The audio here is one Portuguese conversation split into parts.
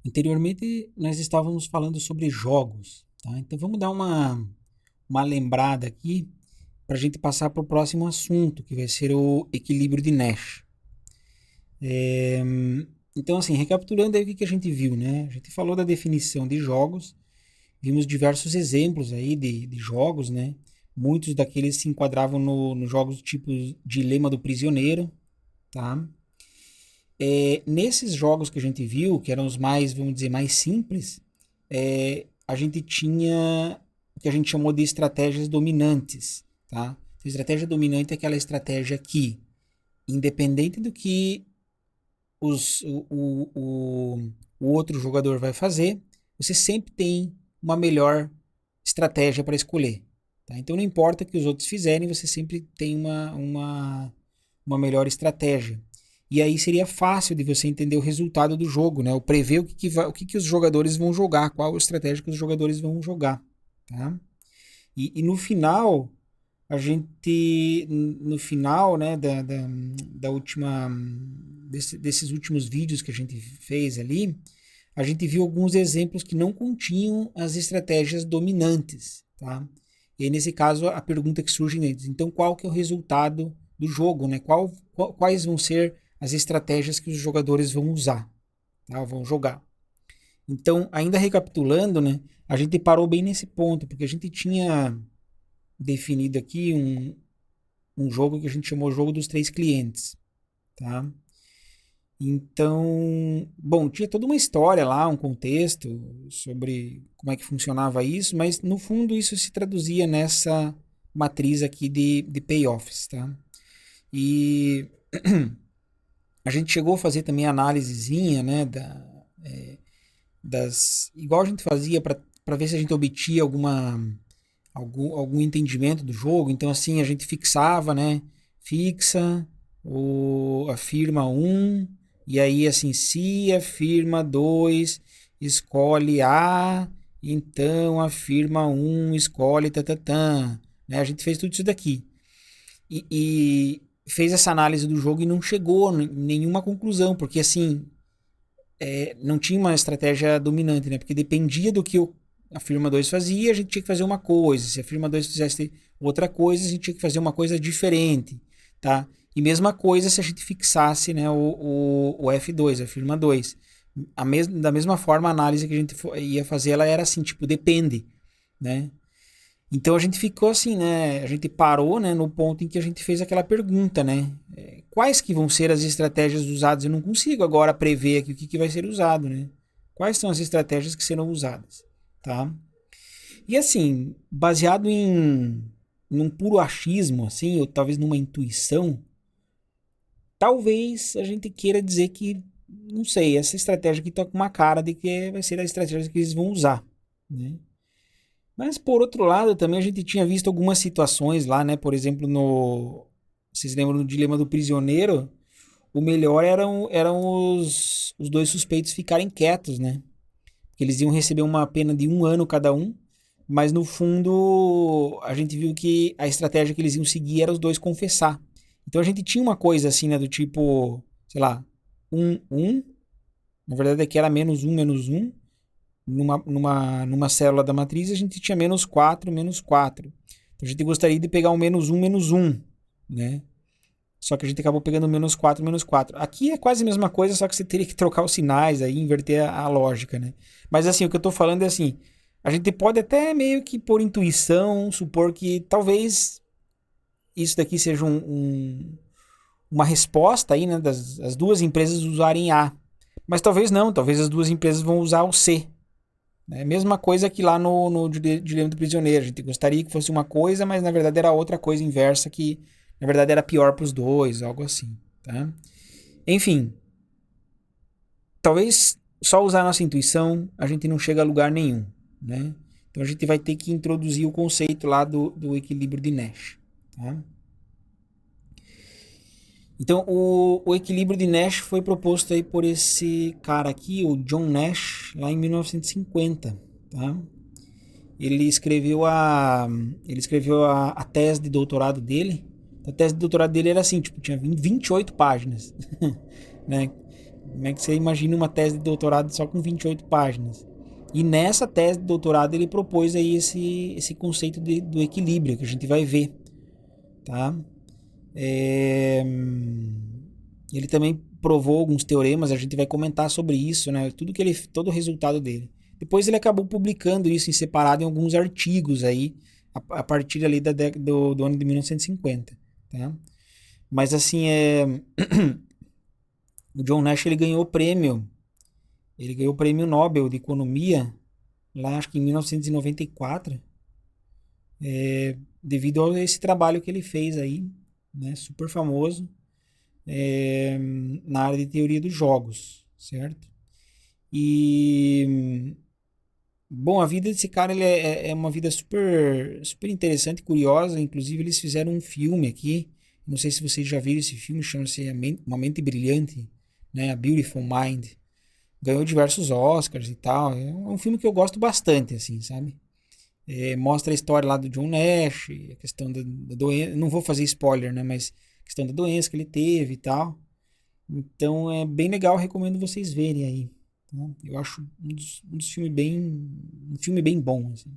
Anteriormente, nós estávamos falando sobre jogos, tá? Então vamos dar uma lembrada aqui para a gente passar para o próximo assunto, que vai ser o equilíbrio de Nash. É, então, assim, recapitulando aí o que a gente viu, né? A gente falou da definição de jogos, vimos diversos exemplos aí de jogos, né? Muitos daqueles se enquadravam nos jogos tipo Dilema do Prisioneiro, tá? Nesses jogos que a gente viu, que eram os mais, vamos dizer, mais simples, a gente tinha o que a gente chamou de estratégias dominantes, tá? A estratégia dominante é aquela estratégia que, independente do que o outro jogador vai fazer, você sempre tem uma melhor estratégia para escolher, tá? Então não importa o que os outros fizerem, você sempre tem uma melhor estratégia. E aí seria fácil de você entender o resultado do jogo, né? O prever o que os jogadores vão jogar, qual a estratégia que os jogadores vão jogar, tá? E no final, no final, né, da última, desses últimos vídeos que a gente fez ali, a gente viu alguns exemplos que não continham as estratégias dominantes, tá? E aí, nesse caso, a pergunta que surge neles, então qual que é o resultado do jogo, né? Quais vão ser as estratégias que os jogadores vão usar, tá? Vão jogar. Então, ainda recapitulando, né? A gente parou bem nesse ponto, porque a gente tinha definido aqui um jogo que a gente chamou jogo dos três clientes, tá? Então, bom, tinha toda uma história lá, um contexto sobre como é que funcionava isso, mas no fundo isso se traduzia nessa matriz aqui de payoffs, tá? E a gente chegou a fazer também análisezinha, né, igual a gente fazia para ver se a gente obtinha algum entendimento do jogo. Então, assim, a gente fixava, né? Fixa a firma 1, e aí, assim, se a firma 2 escolhe A, então a firma 1 escolhe tatatã. Né? A gente fez tudo isso daqui. E fez essa análise do jogo e não chegou em nenhuma conclusão, porque, assim, não tinha uma estratégia dominante, né? Porque dependia do que a firma 2 fazia, a gente tinha que fazer uma coisa. Se a firma 2 fizesse outra coisa, a gente tinha que fazer uma coisa diferente, tá? E mesma coisa se a gente fixasse, né, o F2, a firma 2. Da mesma forma, a análise que a gente ia fazer, ela era assim, tipo, depende, né? Então a gente ficou assim, né? A gente parou, né, no ponto em que a gente fez aquela pergunta, né? Quais que vão ser as estratégias usadas? Eu não consigo agora prever aqui o que vai ser usado, né? Quais são as estratégias que serão usadas, tá? E assim, baseado em um puro achismo, assim, ou talvez numa intuição, talvez a gente queira dizer que, não sei, essa estratégia aqui tá com uma cara de que vai ser a estratégia que eles vão usar, né? Mas por outro lado, também a gente tinha visto algumas situações lá, né? Por exemplo, vocês lembram do Dilema do Prisioneiro? O melhor eram os dois suspeitos ficarem quietos, né? Porque eles iam receber uma pena de 1 ano cada um, mas no fundo a gente viu que a estratégia que eles iam seguir era os dois confessar. Então a gente tinha uma coisa assim, né? Do tipo, sei lá, 1, 1. Na verdade aqui era -1, -1. Numa célula da matriz, a gente tinha -4, -4. Então a gente gostaria de pegar um -1, -1, né? Só que a gente acabou pegando -4, -4. Aqui é quase a mesma coisa, só que você teria que trocar os sinais aí, inverter a lógica, né? Mas assim, o que eu tô falando é assim, a gente pode até meio que por intuição supor que talvez isso daqui seja uma resposta aí, né, das as duas empresas usarem A. Mas talvez não, talvez as duas empresas vão usar o C. É a mesma coisa que lá no Dilema do Prisioneiro. A gente gostaria que fosse uma coisa, mas na verdade era outra coisa inversa que na verdade era pior para os dois, algo assim, tá? Enfim, talvez só usar a nossa intuição a gente não chega a lugar nenhum, né? Então a gente vai ter que introduzir o conceito lá do equilíbrio de Nash, tá? Então o equilíbrio de Nash foi proposto aí por esse cara aqui, o John Nash, lá em 1950, tá? Ele escreveu a tese de doutorado dele. A tese de doutorado dele era assim, tipo, tinha 28 páginas, né? Como é que você imagina uma tese de doutorado só com 28 páginas? E nessa tese de doutorado ele propôs aí esse conceito do equilíbrio que a gente vai ver, tá? É, ele também provou alguns teoremas, a gente vai comentar sobre isso, né? Todo o resultado dele. Depois ele acabou publicando isso em separado em alguns artigos aí, a partir ali do ano de 1950, tá? Mas assim, o John Nash ele ganhou o prêmio Nobel de Economia, lá acho que em 1994, devido a esse trabalho que ele fez aí, né? Super famoso, é, na área de teoria dos jogos, certo? E bom, a vida desse cara é uma vida super, super interessante e curiosa. Inclusive, eles fizeram um filme aqui. Não sei se vocês já viram esse filme, chama-se Uma Mente Brilhante, né? A Beautiful Mind. Ganhou diversos Oscars e tal. É um filme que eu gosto bastante, assim, sabe? Mostra a história lá do John Nash, a questão da doença. Não vou fazer spoiler, né? Mas a questão da doença que ele teve e tal. Então é bem legal, recomendo vocês verem aí. Tá? Eu acho um dos filmes um filme bem bom, assim.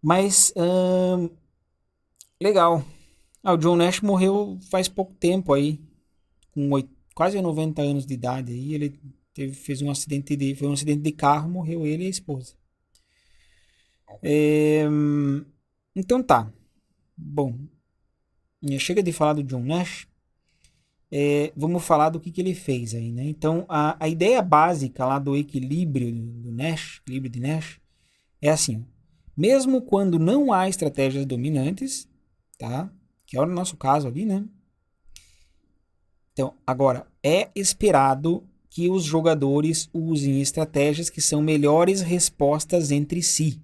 Mas, legal. O John Nash morreu faz pouco tempo aí, com quase 90 anos de idade. Aí ele fez um acidente foi um acidente de carro, morreu ele e a esposa. Então tá. Bom, chega de falar do John Nash. Vamos falar do que ele fez aí, né? Então, a ideia básica lá do equilíbrio do Nash, equilíbrio de Nash, é assim: mesmo quando não há estratégias dominantes, tá? Que é o nosso caso ali, né? Então, agora, é esperado que os jogadores usem estratégias que são melhores respostas entre si.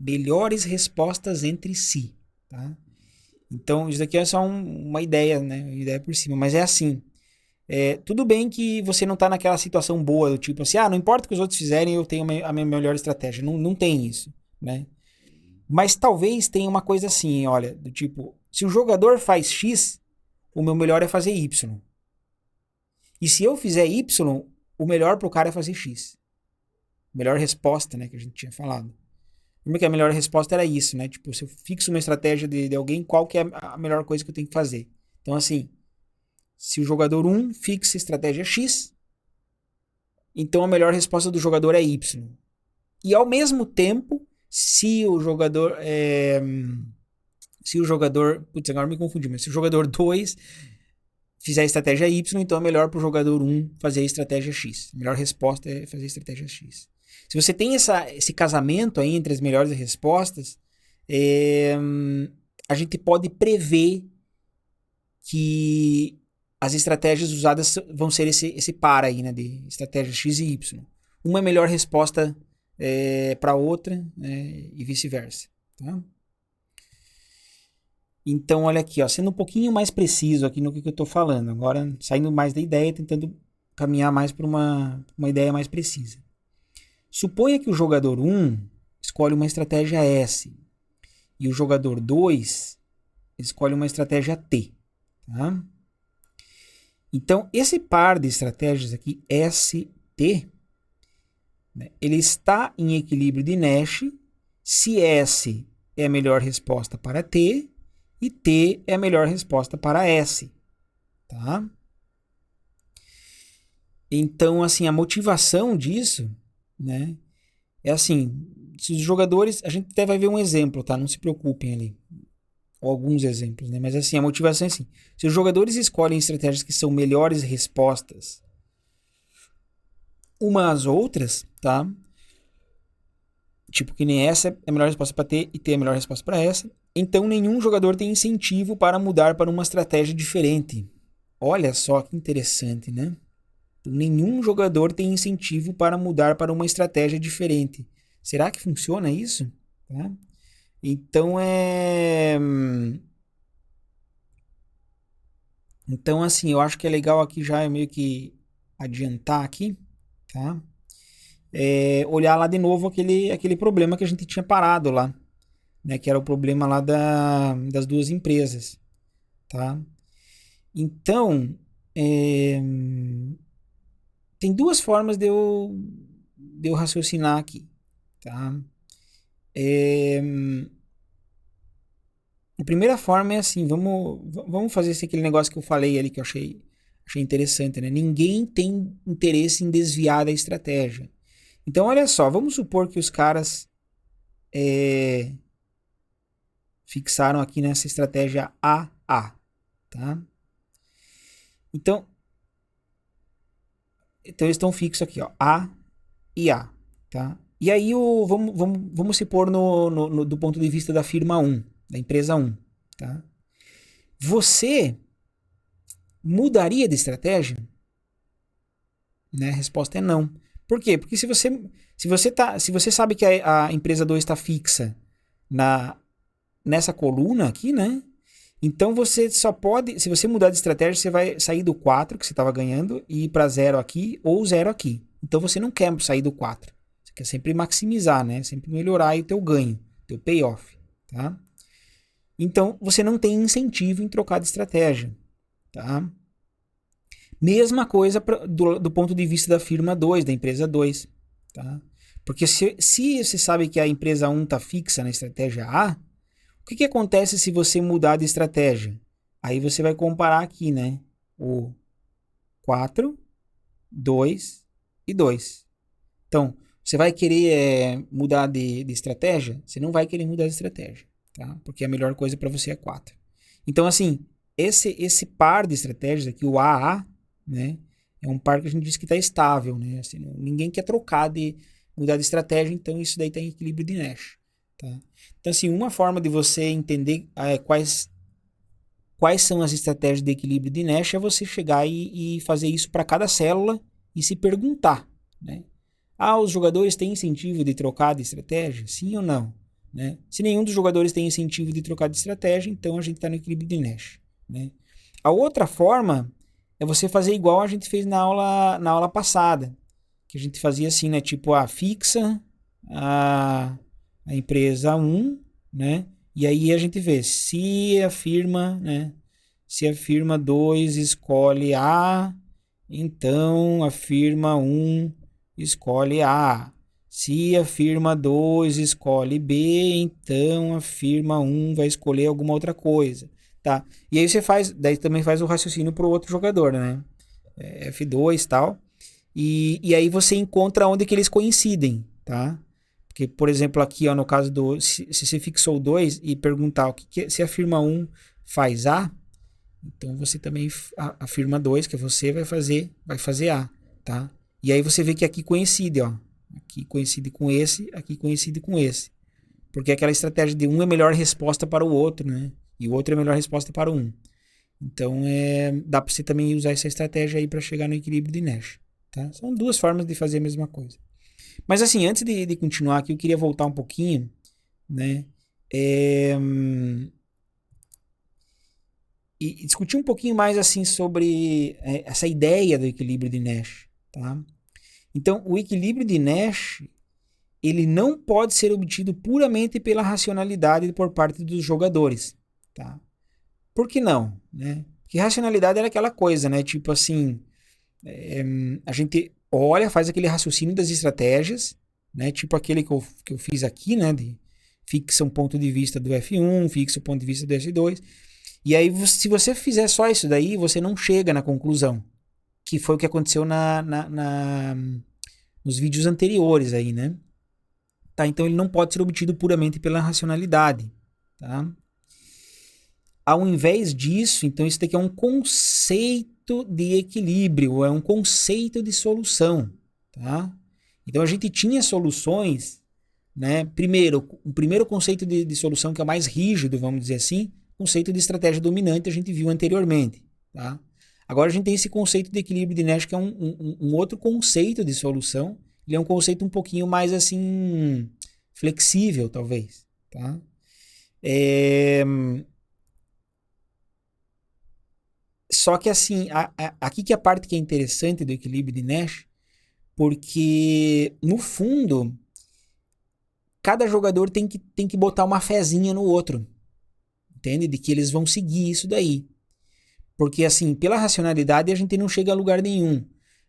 Melhores respostas entre si, tá? Então, isso daqui é só uma ideia, né? Uma ideia por cima, mas é assim. Tudo bem que você não tá naquela situação boa, do tipo assim, não importa o que os outros fizerem, eu tenho a minha melhor estratégia. Não, não tem isso, né? Mas talvez tenha uma coisa assim, olha, do tipo, se o jogador faz X, o meu melhor é fazer Y. E se eu fizer Y, o melhor pro cara é fazer X. Melhor resposta, né, que a gente tinha falado. Lembra que a melhor resposta era isso, né? Tipo, se eu fixo uma estratégia de alguém, qual que é a melhor coisa que eu tenho que fazer? Então, assim, se o jogador 1 fixa a estratégia X, então a melhor resposta do jogador é Y. E ao mesmo tempo, se o jogador. Se o jogador. Putz, agora me confundi, mas se o jogador 2 fizer a estratégia Y, então é melhor para o jogador 1 fazer a estratégia X. A melhor resposta é fazer a estratégia X. Se você tem esse casamento aí entre as melhores respostas, a gente pode prever que as estratégias usadas vão ser esse par aí, né, de estratégia X e Y. Uma é melhor resposta para outra, né, e vice-versa. Tá? Então, olha aqui, ó, sendo um pouquinho mais preciso aqui no que eu estou falando. Agora, saindo mais da ideia, tentando caminhar mais para uma ideia mais precisa. Suponha que o jogador 1 escolhe uma estratégia S e o jogador 2 escolhe uma estratégia T. Tá? Então, esse par de estratégias aqui, ST, né, ele está em equilíbrio de Nash se S é a melhor resposta para T e T é a melhor resposta para S. Tá? Então, assim, a motivação disso, né, é assim, se os jogadores, a gente até vai ver um exemplo, tá? Não se preocupem ali. Ou alguns exemplos, né? Mas assim, a motivação é assim, se os jogadores escolhem estratégias que são melhores respostas umas às outras, tá? Tipo, que nem essa é a melhor resposta para T e T é a melhor resposta para essa. Então, nenhum jogador tem incentivo para mudar para uma estratégia diferente. Olha só que interessante, né? Então, nenhum jogador tem incentivo para mudar para uma estratégia diferente. Será que funciona isso? Tá? Então, Então, assim, eu acho que é legal aqui já meio que adiantar aqui, tá? Olhar lá de novo aquele problema que a gente tinha parado lá, né? Que era o problema lá das duas empresas, tá? Então, É, tem duas formas de eu raciocinar aqui, tá? É, a primeira forma é assim, vamos fazer aquele negócio que eu falei ali que eu achei interessante, né? Ninguém tem interesse em desviar da estratégia. Então, olha só, vamos supor que os caras é, fixaram aqui nessa estratégia AA, tá? Então, eles estão fixos aqui, ó, A e A, tá? E aí, vamos se pôr do ponto de vista da firma 1, da empresa 1, tá? Você mudaria de estratégia? Né? A resposta é não. Por quê? Porque se você sabe que a empresa 2 está fixa nessa coluna aqui, né? Então você só pode, se você mudar de estratégia, você vai sair do 4 que você estava ganhando e ir para 0 aqui ou 0 aqui. Então você não quer sair do 4. Você quer sempre maximizar, né? Sempre melhorar aí o teu ganho, teu payoff, tá? Então você não tem incentivo em trocar de estratégia, tá? Mesma coisa do ponto de vista da firma 2, da empresa 2, tá? Porque se você sabe que a empresa 1 está fixa na estratégia A, o que acontece se você mudar de estratégia? Aí você vai comparar aqui, né? O 4, 2 e 2. Então, você vai querer mudar de estratégia? Você não vai querer mudar de estratégia, tá? Porque a melhor coisa para você é 4. Então, assim, esse par de estratégias aqui, o AA, né? É um par que a gente diz que está estável, né? Assim, ninguém quer mudar de estratégia, então isso daí está em equilíbrio de Nash, tá? Então, assim, uma forma de você entender quais são as estratégias de equilíbrio de Nash é você chegar e fazer isso para cada célula e se perguntar, né? Ah, os jogadores têm incentivo de trocar de estratégia? Sim ou não? Né? Se nenhum dos jogadores tem incentivo de trocar de estratégia, então a gente está no equilíbrio de Nash, né? A outra forma é você fazer igual a gente fez na aula passada, que a gente fazia assim, né? Tipo, fixa a empresa 1, né? E aí a gente vê se a firma 2 escolhe A, então a firma 1 escolhe A. Se a firma 2 escolhe B, então a firma 1 vai escolher alguma outra coisa, tá? E aí daí também faz o raciocínio para o outro jogador, né? F2 e tal. E aí você encontra onde que eles coincidem, tá? Porque, por exemplo, aqui, ó, no caso se você fixou 2 e perguntar se a firma 1 faz A, então você também, a firma 2, que é você, vai fazer A, tá? E aí você vê que aqui coincide, ó. Aqui coincide com esse, aqui coincide com esse. Porque aquela estratégia de um é melhor resposta para o outro, né? E o outro é melhor resposta para um. Então, dá para você também usar essa estratégia aí para chegar no equilíbrio de Nash, tá? São duas formas de fazer a mesma coisa. Mas assim, antes de continuar aqui, eu queria voltar um pouquinho, né? E discutir um pouquinho mais assim sobre essa ideia do equilíbrio de Nash, tá? Então, o equilíbrio de Nash, ele não pode ser obtido puramente pela racionalidade por parte dos jogadores, tá? Por que não, né? Porque racionalidade era aquela coisa, né? Tipo assim, a gente olha, faz aquele raciocínio das estratégias, né? Tipo aquele que eu fiz aqui, né? Fixa um ponto de vista do F1, fixa o ponto de vista do S2. E aí, se você fizer só isso daí, você não chega na conclusão. Que foi o que aconteceu nos vídeos anteriores aí, né? Tá? Então ele não pode ser obtido puramente pela racionalidade, tá? Ao invés disso, então isso daqui é um conceito de equilíbrio, é um conceito de solução, tá? Então a gente tinha soluções, né? Primeiro, o primeiro conceito de solução que é o mais rígido, vamos dizer assim, conceito de estratégia dominante a gente viu anteriormente, tá? Agora a gente tem esse conceito de equilíbrio de Nash que é um outro conceito de solução. Ele é um conceito um pouquinho mais assim flexível, talvez, tá? Só que assim, aqui que é a parte que é interessante do equilíbrio de Nash, porque no fundo cada jogador tem que botar uma fezinha no outro, entende? De que eles vão seguir isso daí. Porque, assim, pela racionalidade a gente não chega a lugar nenhum.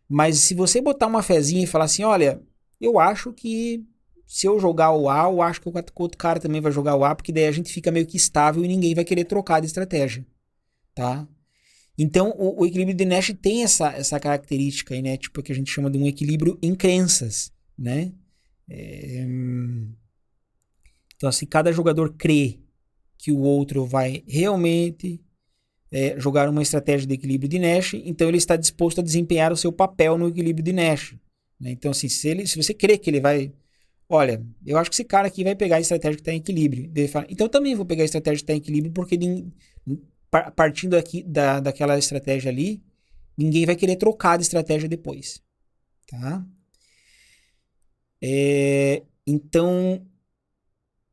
Mas se você botar uma fezinha e falar assim, olha, eu acho que se eu jogar o A, eu acho que o outro cara também vai jogar o A, porque daí a gente fica meio que estável e ninguém vai querer trocar de estratégia, tá? Então, o equilíbrio de Nash tem essa característica aí, né? Tipo, que a gente chama de um equilíbrio em crenças, né? É, Então, se cada jogador crê que o outro vai realmente jogar uma estratégia de equilíbrio de Nash, então ele está disposto a desempenhar o seu papel no equilíbrio de Nash, né? Então, assim, se você crê que ele vai... Olha, eu acho que esse cara aqui vai pegar a estratégia que está em equilíbrio. Ele fala, então eu também vou pegar a estratégia que está em equilíbrio, porque partindo aqui daquela estratégia ali, ninguém vai querer trocar de estratégia depois. Tá? Então,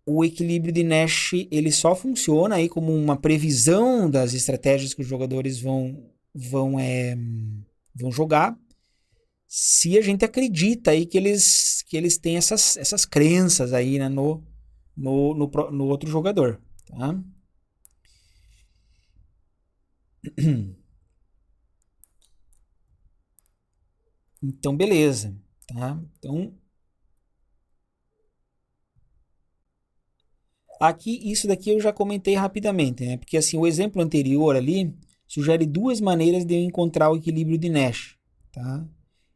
o equilíbrio de Nash ele só funciona aí como uma previsão das estratégias que os jogadores vão jogar, se a gente acredita aí que eles têm essas crenças aí, né, no outro jogador. Tá? Então, beleza. Tá? Então, aqui, isso daqui eu já comentei rapidamente, né? Porque assim, o exemplo anterior ali sugere duas maneiras de eu encontrar o equilíbrio de Nash, tá?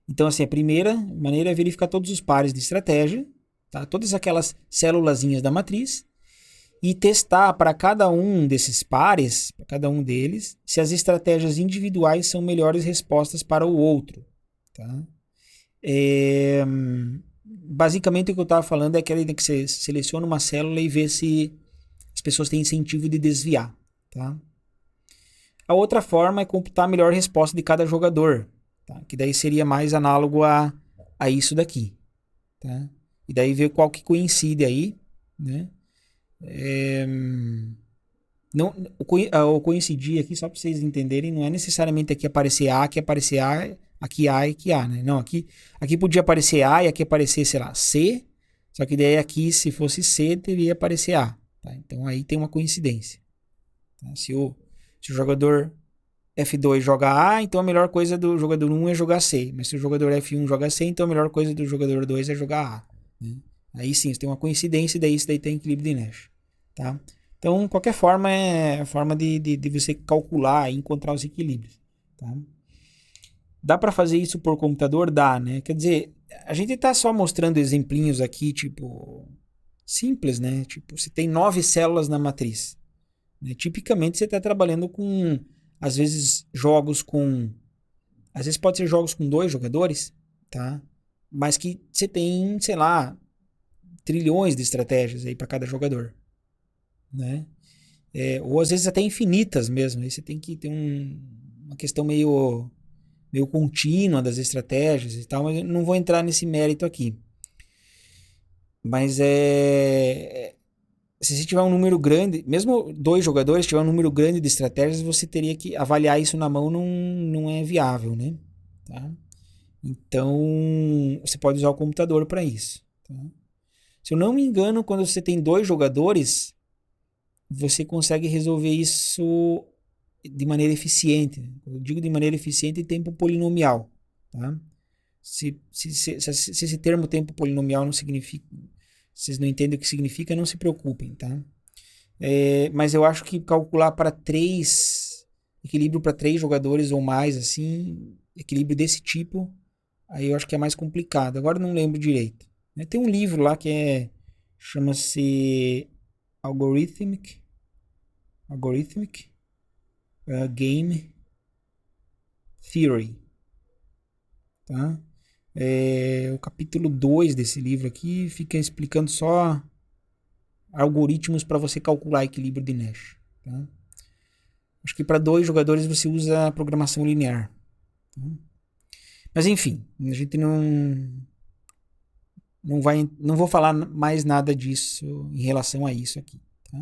Então, assim, a primeira maneira é verificar todos os pares de estratégia, tá? Todas aquelas célulazinhas da matriz, e testar para cada um desses pares, para cada um deles, se as estratégias individuais são melhores respostas para o outro, tá? Basicamente o que eu estava falando é aquela que você seleciona uma célula e vê se as pessoas têm incentivo de desviar, tá? A outra forma é computar a melhor resposta de cada jogador, tá? Que daí seria mais análogo a isso daqui, tá? E daí ver qual que coincide aí, né? Não, o coincidir aqui, só para vocês entenderem, não é necessariamente aqui aparecer A, aqui aparecer A, aqui A e aqui A, né? Não, aqui podia aparecer A e aqui aparecer, sei lá, C, só que daí aqui, se fosse C, deveria aparecer A, tá? Então aí tem uma coincidência. Tá? Se o jogador F2 joga A, então a melhor coisa do jogador 1 é jogar C. Mas se o jogador F1 joga C, então a melhor coisa do jogador 2 é jogar A. Né? Aí sim, você tem uma coincidência e daí isso daí tem equilíbrio de Nash. Tá? Então, qualquer forma é a forma de você calcular e encontrar os equilíbrios. Tá? Dá para fazer isso por computador? Dá, né? Quer dizer, a gente está só mostrando exemplinhos aqui, tipo, simples, né? Tipo, você tem 9 células na matriz. Né? Tipicamente você está trabalhando com, às vezes, jogos com... Às vezes pode ser jogos com 2 jogadores, tá? Mas que você tem, sei lá, trilhões de estratégias aí para cada jogador, né? Ou às vezes até infinitas mesmo. Aí você tem que ter uma questão meio contínua das estratégias e tal, mas eu não vou entrar nesse mérito aqui. Mas se você tiver um número grande, mesmo 2 jogadores, tiver um número grande de estratégias, você teria que avaliar isso na mão, não é viável, né? Tá? Então, você pode usar o computador para isso. Tá? Se eu não me engano, quando você tem 2 jogadores, você consegue resolver isso de maneira eficiente. Eu digo de maneira eficiente em tempo polinomial. Tá? Se esse termo tempo polinomial não significa... Vocês não entendem o que significa, não se preocupem, tá? Mas eu acho que calcular para 3... Equilíbrio para 3 jogadores ou mais, assim... Equilíbrio desse tipo... Aí eu acho que é mais complicado. Agora eu não lembro direito. Tem um livro lá que chama-se Algorithmic Game Theory. Tá? O capítulo 2 desse livro aqui fica explicando só algoritmos para você calcular equilíbrio de Nash. Tá? Acho que para 2 jogadores você usa a programação linear. Tá? Mas enfim, a gente não vou falar mais nada disso em relação a isso aqui. Tá?